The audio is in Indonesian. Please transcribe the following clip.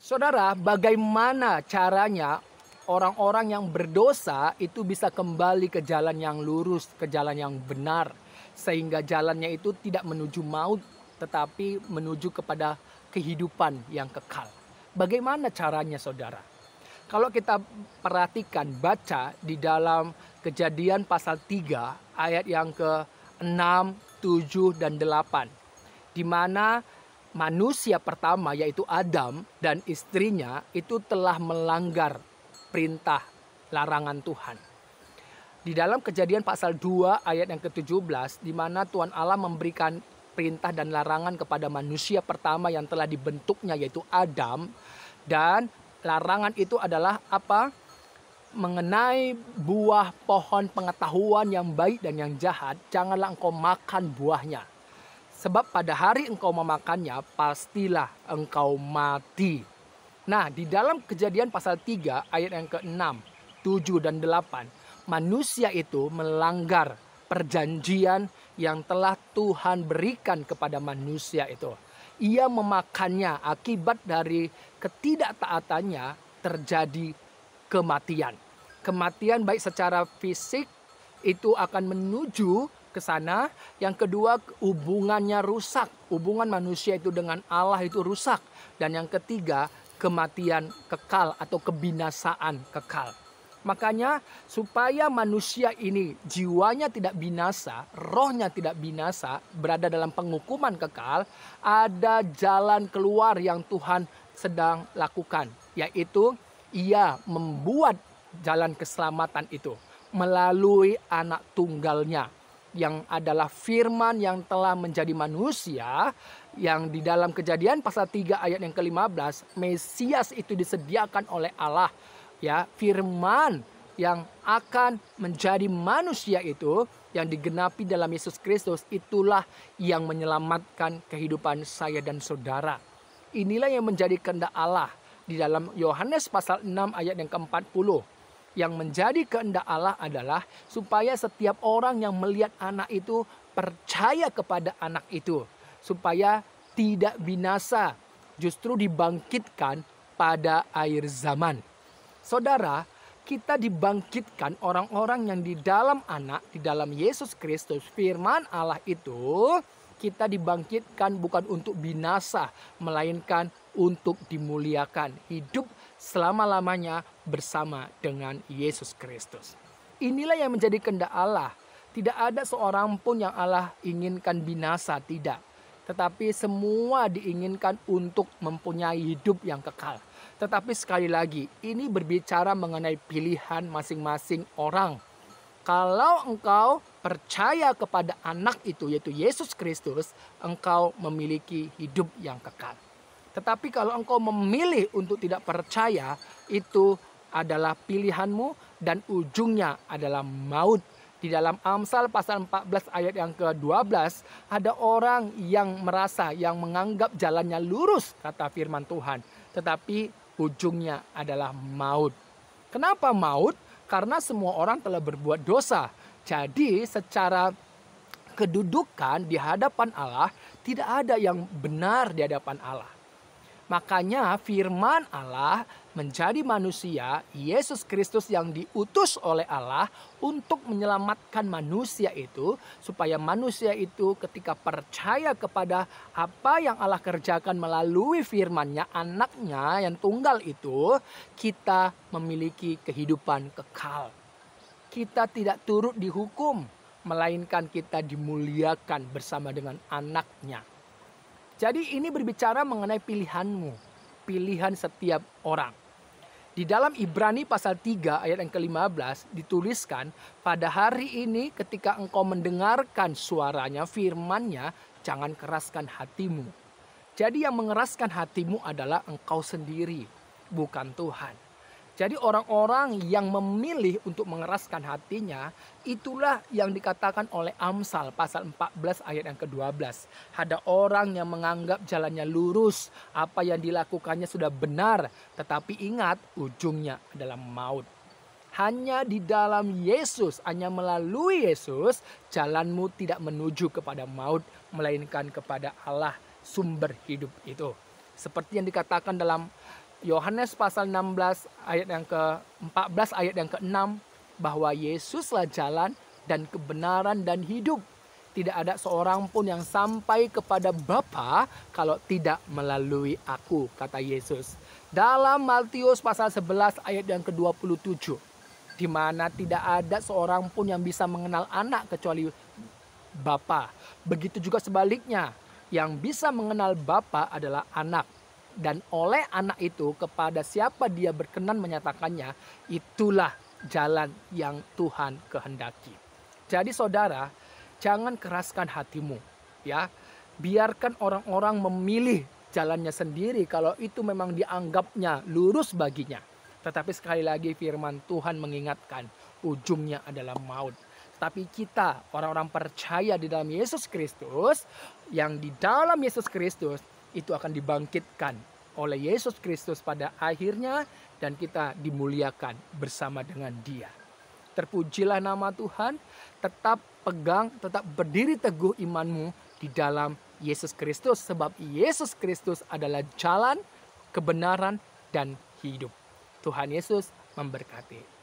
Saudara, bagaimana caranya orang-orang yang berdosa itu bisa kembali ke jalan yang lurus, ke jalan yang benar, sehingga jalannya itu tidak menuju maut, tetapi menuju kepada kehidupan yang kekal. Bagaimana caranya, saudara? Kalau kita perhatikan, baca di dalam Kejadian pasal 3 ayat yang ke-6, 7, dan 8, di mana manusia pertama yaitu Adam dan istrinya itu telah melanggar perintah larangan Tuhan. Di dalam Kejadian pasal 2 ayat yang ke-17, di mana Tuhan Allah memberikan perintah dan larangan kepada manusia pertama yang telah dibentuknya yaitu Adam, dan larangan itu adalah apa? Mengenai buah pohon pengetahuan yang baik dan yang jahat, janganlah engkau makan buahnya. Sebab pada hari engkau memakannya, pastilah engkau mati. Nah, di dalam Kejadian pasal 3 ayat yang ke-6, 7, dan 8, manusia itu melanggar perjanjian yang telah Tuhan berikan kepada manusia itu. Ia memakannya, akibat dari ketidaktaatannya terjadi kematian. Kematian baik secara fisik itu akan menuju ke sana. Yang kedua, hubungannya rusak. Hubungan manusia itu dengan Allah itu rusak. Dan yang ketiga, kematian kekal atau kebinasaan kekal. Makanya supaya manusia ini jiwanya tidak binasa, rohnya tidak binasa, berada dalam penghukuman kekal, ada jalan keluar yang Tuhan sedang lakukan, yaitu ia membuat jalan keselamatan itu melalui anak tunggalnya, yang adalah firman yang telah menjadi manusia, yang di dalam Kejadian pasal 3 ayat yang ke-15, Mesias itu disediakan oleh Allah. Ya, firman yang akan menjadi manusia itu yang digenapi dalam Yesus Kristus, itulah yang menyelamatkan kehidupan saya dan saudara. Inilah yang menjadi kehendak Allah di dalam Yohanes pasal 6 ayat yang ke-40. Yang menjadi kehendak Allah adalah supaya setiap orang yang melihat anak itu percaya kepada anak itu, supaya tidak binasa, justru dibangkitkan pada akhir zaman. Saudara, kita dibangkitkan orang-orang yang di dalam anak, di dalam Yesus Kristus, firman Allah itu, kita dibangkitkan bukan untuk binasa, melainkan untuk dimuliakan, hidup selama-lamanya bersama dengan Yesus Kristus. Inilah yang menjadi kehendak Allah. Tidak ada seorang pun yang Allah inginkan binasa, tidak. Tetapi semua diinginkan untuk mempunyai hidup yang kekal. Tetapi sekali lagi, ini berbicara mengenai pilihan masing-masing orang. Kalau engkau percaya kepada anak itu, yaitu Yesus Kristus, engkau memiliki hidup yang kekal. Tetapi kalau engkau memilih untuk tidak percaya, itu adalah pilihanmu dan ujungnya adalah maut. Di dalam Amsal pasal 14 ayat yang ke-12, ada orang yang merasa, yang menganggap jalannya lurus, kata firman Tuhan. Tetapi ujungnya adalah maut. Kenapa maut? Karena semua orang telah berbuat dosa. Jadi secara kedudukan di hadapan Allah, tidak ada yang benar di hadapan Allah. Makanya firman Allah menjadi manusia, Yesus Kristus yang diutus oleh Allah untuk menyelamatkan manusia itu, supaya manusia itu ketika percaya kepada apa yang Allah kerjakan melalui firman-Nya, anaknya yang tunggal itu, kita memiliki kehidupan kekal. Kita tidak turut dihukum, melainkan kita dimuliakan bersama dengan anaknya. Jadi ini berbicara mengenai pilihanmu, pilihan setiap orang. Di dalam Ibrani pasal 3 ayat yang ke-15 dituliskan, pada hari ini ketika engkau mendengarkan suaranya, firman-Nya, jangan keraskan hatimu. Jadi yang mengeraskan hatimu adalah engkau sendiri, bukan Tuhan. Jadi orang-orang yang memilih untuk mengeraskan hatinya, itulah yang dikatakan oleh Amsal pasal 14 ayat yang ke-12. Ada orang yang menganggap jalannya lurus, apa yang dilakukannya sudah benar, tetapi ingat ujungnya adalah maut. Hanya di dalam Yesus, hanya melalui Yesus, jalanmu tidak menuju kepada maut, melainkan kepada Allah, sumber hidup itu. Seperti yang dikatakan dalam Yohanes pasal 16 ayat yang ke-14 ayat yang ke-6 bahwa Yesuslah jalan dan kebenaran dan hidup. Tidak ada seorang pun yang sampai kepada Bapa kalau tidak melalui aku, kata Yesus. Dalam Matius pasal 11 ayat yang ke-27, di mana tidak ada seorang pun yang bisa mengenal anak kecuali Bapa. Begitu juga sebaliknya, yang bisa mengenal Bapa adalah anak. Dan oleh anak itu kepada siapa dia berkenan menyatakannya, itulah jalan yang Tuhan kehendaki. Jadi saudara, jangan keraskan hatimu, ya. Biarkan orang-orang memilih jalannya sendiri kalau itu memang dianggapnya lurus baginya. Tetapi sekali lagi firman Tuhan mengingatkan, ujungnya adalah maut. Tapi kita, orang-orang percaya di dalam Yesus Kristus, yang di dalam Yesus Kristus itu akan dibangkitkan oleh Yesus Kristus pada akhirnya, dan kita dimuliakan bersama dengan Dia. Terpujilah nama Tuhan, tetap pegang, tetap berdiri teguh imanmu di dalam Yesus Kristus, sebab Yesus Kristus adalah jalan, kebenaran, dan hidup. Tuhan Yesus memberkati.